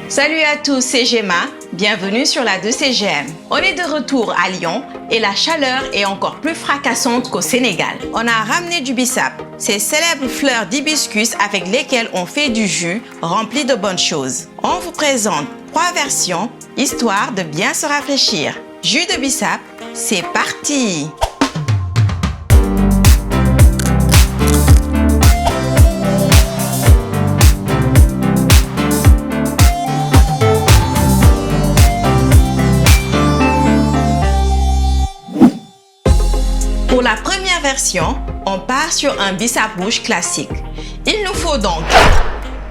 Salut à tous, c'est Gemma, bienvenue sur la 2CGM. On est de retour à Lyon et la chaleur est encore plus fracassante qu'au Sénégal. On a ramené du bissap, ces célèbres fleurs d'hibiscus avec lesquelles on fait du jus rempli de bonnes choses. On vous présente 3 versions, histoire de bien se rafraîchir. Jus de bissap, c'est parti! Pour la première version, on part sur un bissap rouge classique. Il nous faut donc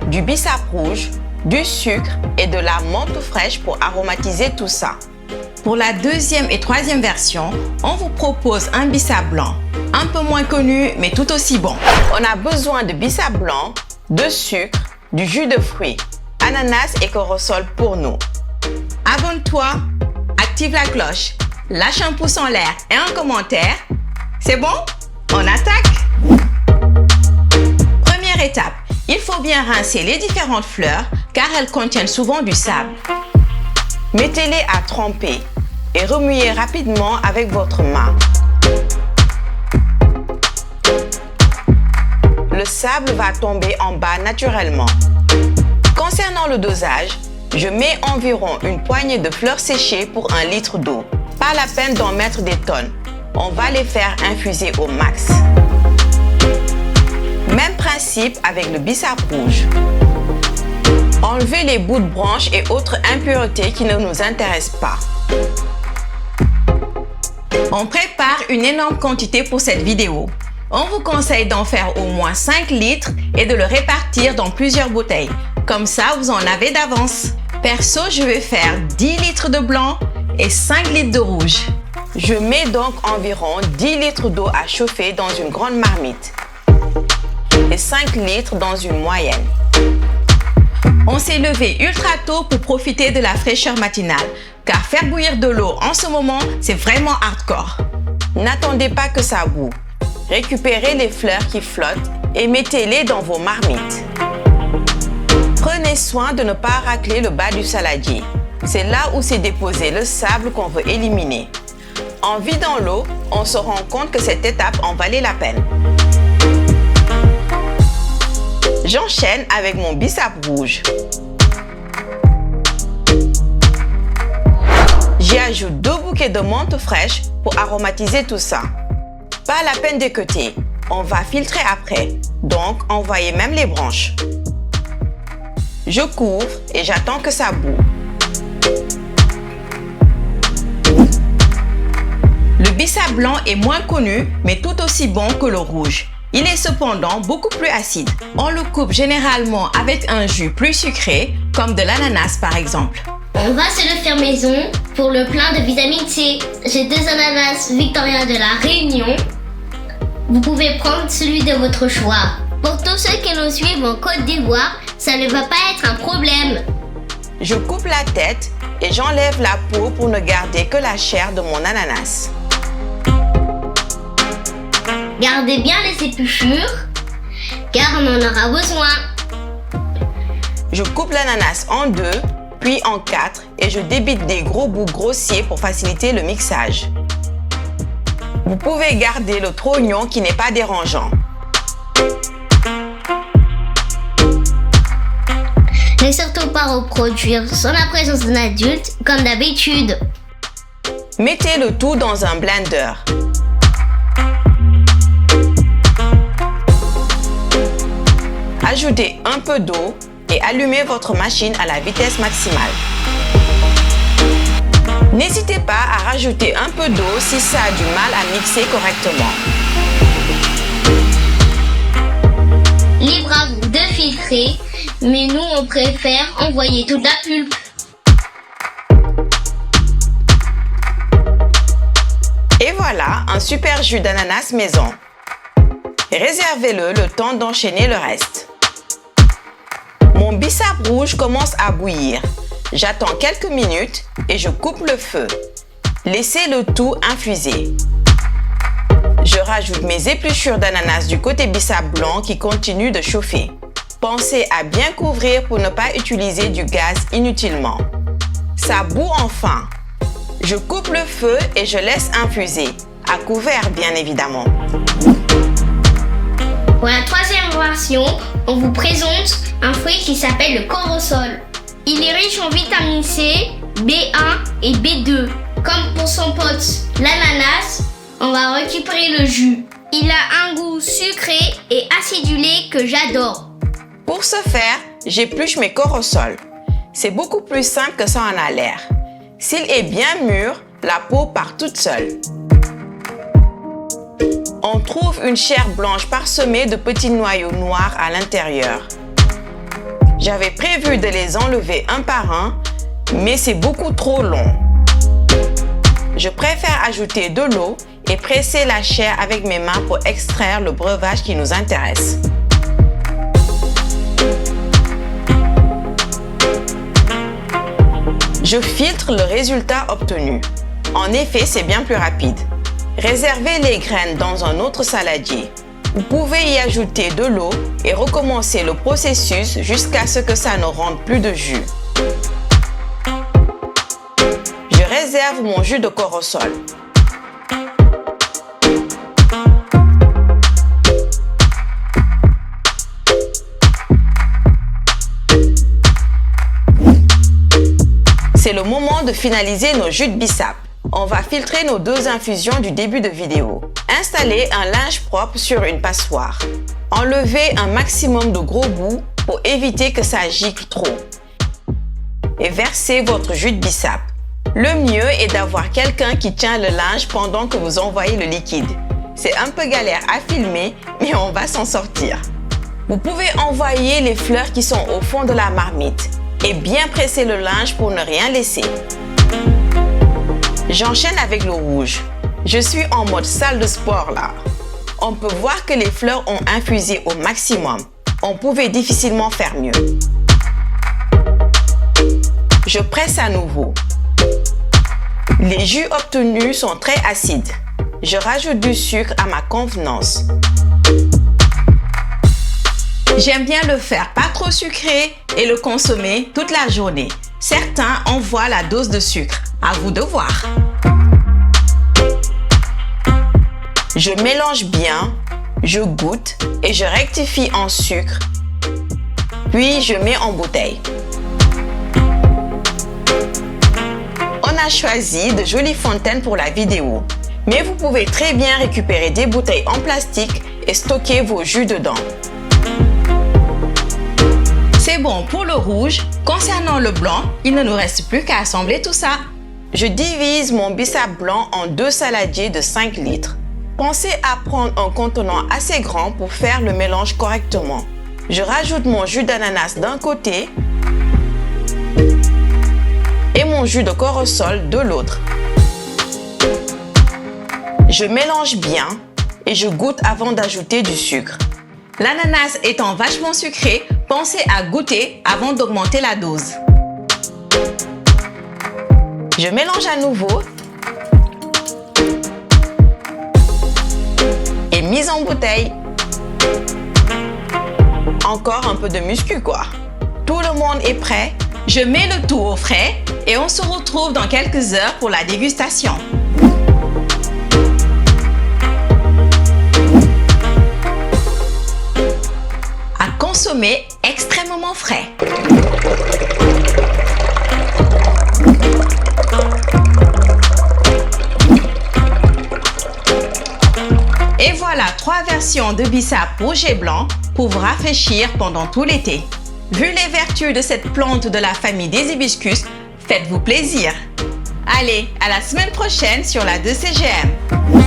du bissap rouge, du sucre et de la menthe fraîche pour aromatiser tout ça. Pour la deuxième et troisième version, on vous propose un bissap blanc, un peu moins connu mais tout aussi bon. On a besoin de bissap blanc, de sucre, du jus de fruits, ananas et corossol pour nous. Abonne-toi, active la cloche, lâche un pouce en l'air et un commentaire. C'est bon? On attaque! Première étape, il faut bien rincer les différentes fleurs car elles contiennent souvent du sable. Mettez-les à tremper et remuez rapidement avec votre main. Le sable va tomber en bas naturellement. Concernant le dosage, je mets environ une poignée de fleurs séchées pour 1 litre d'eau. Pas la peine d'en mettre des tonnes. On va les faire infuser au max. Même principe avec le bissap rouge. Enlevez les bouts de branches et autres impuretés qui ne nous intéressent pas. On prépare une énorme quantité pour cette vidéo. On vous conseille d'en faire au moins 5 litres et de le répartir dans plusieurs bouteilles. Comme ça, vous en avez d'avance. Perso, je vais faire 10 litres de blanc et 5 litres de rouge. Je mets donc environ 10 litres d'eau à chauffer dans une grande marmite et 5 litres dans une moyenne. On s'est levé ultra tôt pour profiter de la fraîcheur matinale, car faire bouillir de l'eau en ce moment, c'est vraiment hardcore. N'attendez pas que ça boue. Récupérez les fleurs qui flottent et mettez-les dans vos marmites. Prenez soin de ne pas racler le bas du saladier. C'est là où s'est déposé le sable qu'on veut éliminer. En vidant l'eau, on se rend compte que cette étape en valait la peine. J'enchaîne avec mon bissap rouge. J'y ajoute 2 bouquets de menthe fraîche pour aromatiser tout ça. Pas la peine d'équeuter, on va filtrer après, donc envoyez même les branches. Je couvre et j'attends que ça boue. Le bissap blanc est moins connu, mais tout aussi bon que le rouge. Il est cependant beaucoup plus acide. On le coupe généralement avec un jus plus sucré, comme de l'ananas par exemple. On va se le faire maison pour le plein de vitamine C. J'ai 2 ananas Victoria de la Réunion. Vous pouvez prendre celui de votre choix. Pour tous ceux qui nous suivent en Côte d'Ivoire, ça ne va pas être un problème. Je coupe la tête et j'enlève la peau pour ne garder que la chair de mon ananas. Gardez bien les épluchures, car on en aura besoin. Je coupe l'ananas en 2, puis en 4 et je débite des gros bouts grossiers pour faciliter le mixage. Vous pouvez garder le trognon qui n'est pas dérangeant. Ne surtout pas reproduire sans la présence d'un adulte, comme d'habitude. Mettez le tout dans un blender. Ajoutez un peu d'eau et allumez votre machine à la vitesse maximale. N'hésitez pas à rajouter un peu d'eau si ça a du mal à mixer correctement. Libre à vous de filtrer, mais nous on préfère envoyer toute la pulpe. Et voilà, un super jus d'ananas maison. Réservez-le le temps d'enchaîner le reste. Mon Mon bissap rouge commence à bouillir. J'attends quelques minutes et je coupe le feu. Laissez le tout infuser. Je rajoute mes épluchures d'ananas du côté bissap blanc qui continue de chauffer. Pensez à bien couvrir pour ne pas utiliser du gaz inutilement. Ça bout enfin. Je coupe le feu et je laisse infuser, à couvert bien évidemment. Pour la troisième version, on vous présente un fruit qui s'appelle le corosol. Il est riche en vitamine C, B1 et B2. Comme pour son pote l'ananas, on va récupérer le jus. Il a un goût sucré et acidulé que j'adore. Pour ce faire, j'épluche mes corosols. C'est beaucoup plus simple que ça en a l'air. S'il est bien mûr, la peau part toute seule. On trouve une chair blanche parsemée de petits noyaux noirs à l'intérieur. J'avais prévu de les enlever un par un, mais c'est beaucoup trop long. Je préfère ajouter de l'eau et presser la chair avec mes mains pour extraire le breuvage qui nous intéresse. Je filtre le résultat obtenu. En effet, c'est bien plus rapide. Réservez les graines dans un autre saladier. Vous pouvez y ajouter de l'eau et recommencer le processus jusqu'à ce que ça ne rende plus de jus. Je réserve mon jus de corosol. C'est le moment de finaliser nos jus de bissap. On va filtrer nos 2 infusions du début de vidéo. Installez un linge propre sur une passoire. Enlevez un maximum de gros bouts pour éviter que ça gicle trop. Et versez votre jus de bissap. Le mieux est d'avoir quelqu'un qui tient le linge pendant que vous envoyez le liquide. C'est un peu galère à filmer, mais on va s'en sortir. Vous pouvez envoyer les fleurs qui sont au fond de la marmite et bien presser le linge pour ne rien laisser. J'enchaîne avec le rouge. Je suis en mode salle de sport là. On peut voir que les fleurs ont infusé au maximum. On pouvait difficilement faire mieux. Je presse à nouveau. Les jus obtenus sont très acides. Je rajoute du sucre à ma convenance. J'aime bien le faire pas trop sucré et le consommer toute la journée. Certains envoient la dose de sucre. À vous de voir. Je mélange bien, je goûte et je rectifie en sucre. Puis je mets en bouteille. On a choisi de jolies fontaines pour la vidéo. Mais vous pouvez très bien récupérer des bouteilles en plastique et stocker vos jus dedans. C'est bon pour le rouge. Concernant le blanc, il ne nous reste plus qu'à assembler tout ça. Je divise mon bissap blanc en 2 saladiers de 5 litres. Pensez à prendre un contenant assez grand pour faire le mélange correctement. Je rajoute mon jus d'ananas d'un côté et mon jus de corosol de l'autre. Je mélange bien et je goûte avant d'ajouter du sucre. L'ananas étant vachement sucré, pensez à goûter avant d'augmenter la dose. Je mélange à nouveau et mise en bouteille. Encore un peu de muscu quoi. Tout le monde est prêt. Je mets le tout au frais et on se retrouve dans quelques heures pour la dégustation. À consommer extrêmement frais. Et voilà 3 versions de bissap rouge et blanc pour vous rafraîchir pendant tout l'été. Vu les vertus de cette plante de la famille des hibiscus, faites-vous plaisir. Allez, à la semaine prochaine sur la 2CGM.